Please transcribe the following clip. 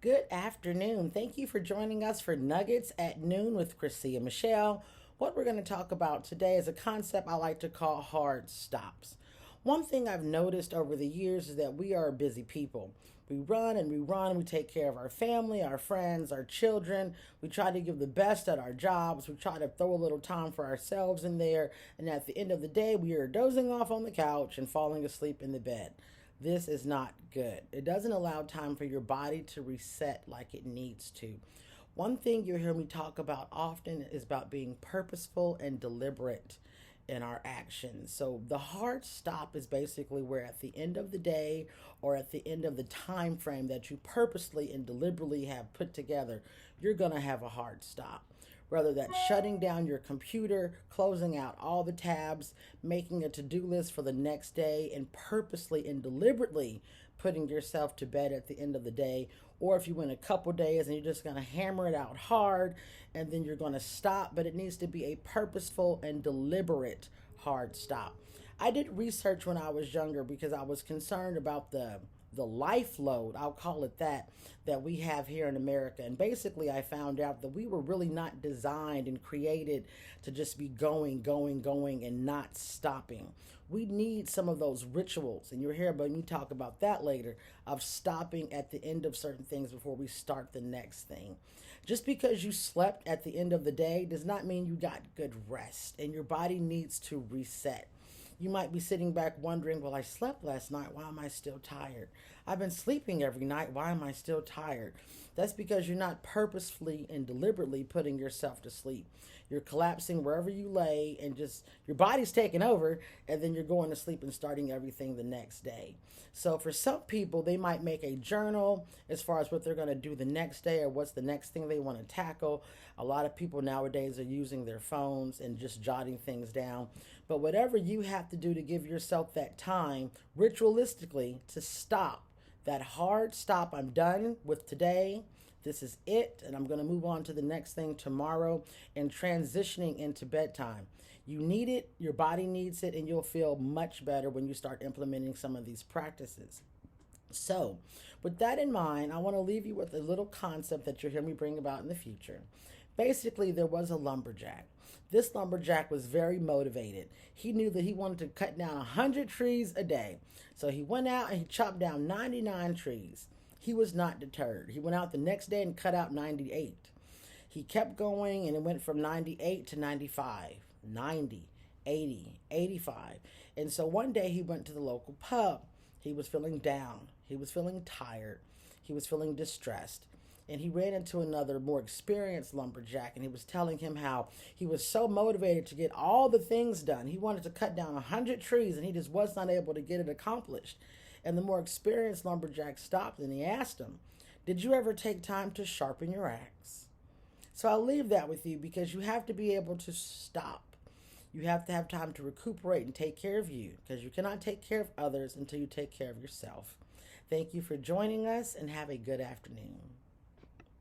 Good afternoon. Thank you for joining us for Nuggets at Noon with Chrissy and Michelle. What we're going to talk about today is a concept I like to call hard stops. One thing I've noticed over the years is that we are busy people. We run and we run. We take care of our family, our friends, our children. We try to give the best at our jobs. We try to throw a little time for ourselves in there. And at the end of the day, we are dozing off on the couch and falling asleep in the bed. This is not good. It doesn't allow time for your body to reset like it needs to. One thing you hear me talk about often is about being purposeful and deliberate in our actions. So the hard stop is basically where at the end of the day or at the end of the time frame that you purposely and deliberately have put together, you're going to have a hard stop. Whether that's shutting down your computer, closing out all the tabs, making a to do list for the next day, and purposely and deliberately putting yourself to bed at the end of the day. Or if you went a couple days and you're just going to hammer it out hard and then you're going to stop, but it needs to be a purposeful and deliberate hard stop. I did research when I was younger because I was concerned about the life load, I'll call it that we have here in America. And basically, I found out that we were really not designed and created to just be going, going, going, and not stopping. We need some of those rituals, and you'll hear about me talk about that later, of stopping at the end of certain things before we start the next thing. Just because you slept at the end of the day does not mean you got good rest, and your body needs to reset. You might be sitting back wondering, well, I slept last night. Why am I still tired? I've been sleeping every night. Why am I still tired? That's because you're not purposefully and deliberately putting yourself to sleep. You're collapsing wherever you lay and just your body's taking over, and then you're going to sleep and starting everything the next day. So for some people, they might make a journal as far as what they're going to do the next day or what's the next thing they want to tackle. A lot of people nowadays are using their phones and just jotting things down. But whatever you have to do to give yourself that time ritualistically to stop, that hard stop, I'm done with today. This is it, and I'm going to move on to the next thing tomorrow and transitioning into bedtime. You need it, your body needs it, and you'll feel much better when you start implementing some of these practices. So, with that in mind, I want to leave you with a little concept that you'll hear me bring about in the future. Basically, there was a lumberjack. This lumberjack was very motivated. He knew that he wanted to cut down 100 trees a day. So he went out and he chopped down 99 trees. He was not deterred. He went out the next day and cut out 98. He kept going and it went from 98 to 95, 90, 80, 85. And so one day he went to the local pub. He was feeling down. He was feeling tired. He was feeling distressed. And he ran into another more experienced lumberjack, and he was telling him how he was so motivated to get all the things done. He wanted to cut down 100 trees and he just was not able to get it accomplished. And the more experienced lumberjack stopped and he asked him, did you ever take time to sharpen your axe? So I'll leave that with you because you have to be able to stop. You have to have time to recuperate and take care of you because you cannot take care of others until you take care of yourself. Thank you for joining us and have a good afternoon.